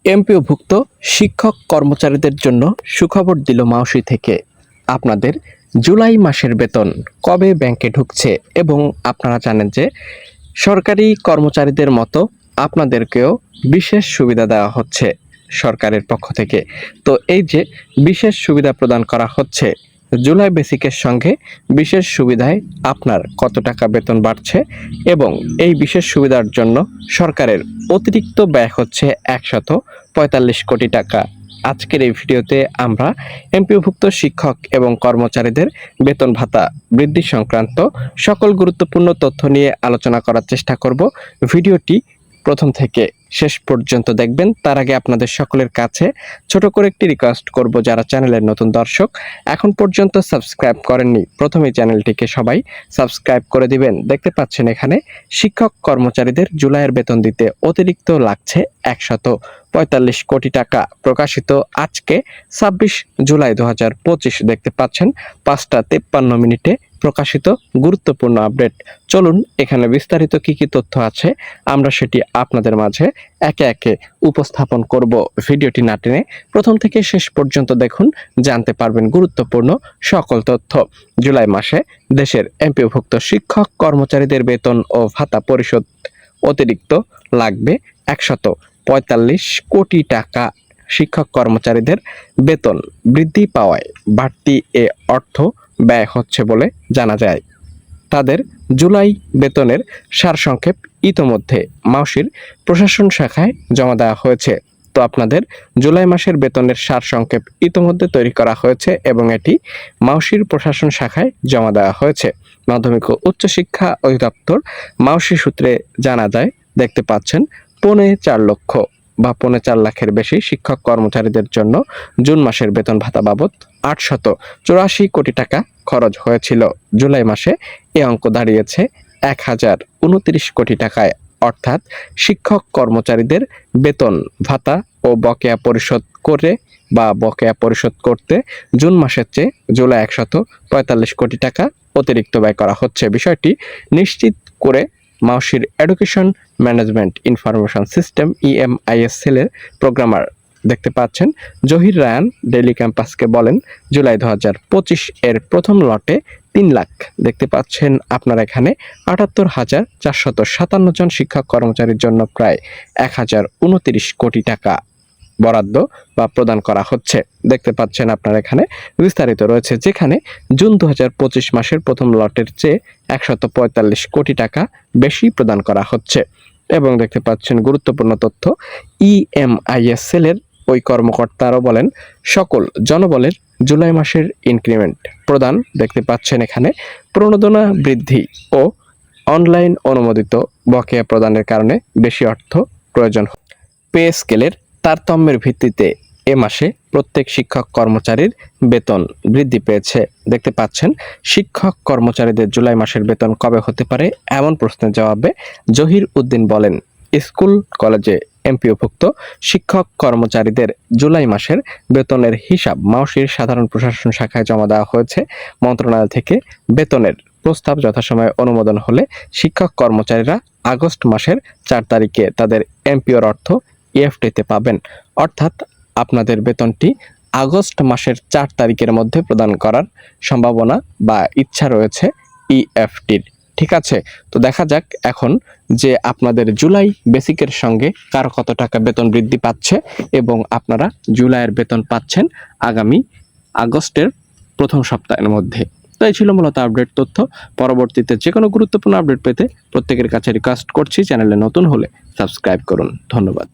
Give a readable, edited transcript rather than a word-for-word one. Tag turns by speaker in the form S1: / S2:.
S1: এমপিওভুক্ত শিক্ষক কর্মচারীদের জন্য সুখবর দিল মাউসি থেকে। আপনাদের জুলাই মাসের বেতন কবে ব্যাংকে ঢুকছে এবং আপনারা জানেন যে সরকারি কর্মচারীদের মতো আপনাদেরকেও বিশেষ সুবিধা দেওয়া হচ্ছে সরকারের পক্ষ থেকে। তো এই যে বিশেষ সুবিধা প্রদান করা হচ্ছে, জুলাই বেসিকের সঙ্গে বিশেষ সুবিধায় আপনার কত টাকা বেতন বাড়ছে এবং এই বিশেষ সুবিধার জন্য সরকারের অতিরিক্ত ব্যয় হচ্ছে 145 কোটি টাকা। আজকের এই ভিডিওতে আমরা এমপিওভুক্ত শিক্ষক এবং কর্মচারীদের বেতন ভাতা বৃদ্ধি সংক্রান্ত সকল গুরুত্বপূর্ণ তথ্য নিয়ে আলোচনা করার চেষ্টা করব। ভিডিওটি প্রথম থেকে শেষ পর্যন্ত দেখবেন। তার আগে আপনাদের সকলের কাছে ছোট করে একটি রিকোয়েস্ট করব, যারা চ্যানেলের নতুন দর্শক এখন পর্যন্ত সাবস্ক্রাইব করেননি, প্রথমে চ্যানেলটিকে সবাই সাবস্ক্রাইব করে দিবেন। দেখতে পাচ্ছেন এখানে শিক্ষক কর্মচারীদের জুলাইয়ের বেতন দিতে অতিরিক্ত লাগছে 145 কোটি টাকা। প্রকাশিত আজকে 26 জুলাই 2025। দেখতে পাচ্ছেন 5টা 53 প্রকাশিত গুরুত্বপূর্ণ আপডেট। চলুন এখানে বিস্তারিত কি কি তথ্য আছে আমরা সেটি আপনাদের মাঝে একে একে উপস্থাপন করব। ভিডিওটি না টেনে প্রথম থেকে শেষ পর্যন্ত দেখুন, জানতে পারবেন গুরুত্বপূর্ণ সকল তথ্য। জুলাই মাসে দেশের এমপিওভুক্ত শিক্ষক কর্মচারীদের বেতন ও ভাতা পরিশোধ অতিরিক্ত লাগবে 145 কোটি টাকা। শিক্ষক কর্মচারীদের বেতন বৃদ্ধি পাওয়ায় বাড়তি এ অর্থ ব্যয় হচ্ছে বলে জানা যায়। তাদের জুলাই বেতনের সারসংক্ষেপ ইতোমধ্যে মাউসির প্রশাসন শাখায় জমা দেওয়া হয়েছে। তো আপনাদের জুলাই মাসের বেতনের সারসংক্ষেপ ইতোমধ্যে তৈরি করা হয়েছে এবং এটি মাউসির প্রশাসন শাখায় জমা দেওয়া হয়েছে। মাধ্যমিক ও উচ্চশিক্ষা অধিদপ্তর মাউসি সূত্রে জানা যায়, দেখতে পাচ্ছেন 4.25 লক্ষ বা 4.25 লাখের বেশি শিক্ষক কর্মচারীদের জন্য জুন মাসের বেতন ভাতা বাবদ 884 কোটি টাকা খরচ হয়েছিল। জুলাই মাসে এ অঙ্ক দাঁড়িয়েছে 1029 কোটি টাকায়। অর্থাৎ শিক্ষক কর্মচারীদের বেতন ভাতা ও বকেয়া পরিশোধ করতে জুন মাসের চেয়ে জুলাই 145 কোটি টাকা অতিরিক্ত ব্যয় করা হচ্ছে। বিষয়টি নিশ্চিত করে মাউসির education management information system EMIS সেলের প্রোগ্রামার দেখতে পাচ্ছেন জহির রায়ান ডেইলি ক্যাম্পাসকে বলেন, জুলাই 2025 এর প্রথম লটে 3 লাখ, দেখতে পাচ্ছেন আপনারা এখানে 78,457 জন শিক্ষক কর্মচারীর জন্য প্রায় 1029 কোটি টাকা বরাদ্দ বা প্রদান করা হচ্ছে। দেখতে পাচ্ছেন আপনারা এখানে বিস্তারিত রয়েছে, যেখানে জুন 2025 মাসের প্রথম লটের চেয়ে 145 কোটি টাকা বেশি প্রদান করা হচ্ছে। এবং দেখতে পাচ্ছেন গুরুত্বপূর্ণ তথ্য, EMIS সেলের ওই কর্মকর্তারাও বলেন, সকল জনবলের জুলাই মাসের ইনক্রিমেন্ট প্রদান, দেখতে পাচ্ছেন এখানে প্রণোদনা বৃদ্ধি ও অনলাইন অনুমোদিত বকেয়া প্রদানের কারণে বেশি অর্থ প্রয়োজন। পে স্কেলের তারতম্যের ভিত্তিতে এ মাসে প্রত্যেক শিক্ষক কর্মচারীর বেতন বৃদ্ধি পেয়েছে। দেখতে পাচ্ছেন শিক্ষক কর্মচারীদের জুলাই মাসের বেতন কবে হতে পারে এমন প্রশ্নের জবাবে জহির উদ্দিন বলেন, স্কুল কলেজে এমপিওভুক্ত শিক্ষক কর্মচারীদের জুলাই মাসের বেতনের হিসাব মাউসির সাধারণ প্রশাসন শাখায় জমা দেওয়া হয়েছে। মন্ত্রণালয় থেকে বেতনের প্রস্তাব যথাসময়ে অনুমোদন হলে শিক্ষক কর্মচারীরা আগস্ট মাসের 4 তারিখে তাদের এমপিওর অর্থ EFT-তে পাবেন। অর্থাৎ আপনাদের বেতনটি আগস্ট মাসের 4 তারিখের মধ্যে প্রদান করার সম্ভাবনা বা ইচ্ছা রয়েছে EFT-র। ঠিক আছে, তো দেখা যাক এখন যে আপনাদের জুলাই বেসিকের সঙ্গে কার কত টাকা বেতন বৃদ্ধি পাচ্ছে এবং আপনারা জুলাইয়ের বেতন পাচ্ছেন আগামী আগস্টের প্রথম সপ্তাহের মধ্যে। তো এই ছিল মূলত আপডেট তথ্য। পরবর্তীতে যে কোনো গুরুত্বপূর্ণ আপডেট পেতে প্রত্যেকের কাছে রিকোয়েস্ট করছি, চ্যানেলে নতুন হলে সাবস্ক্রাইব করুন। ধন্যবাদ।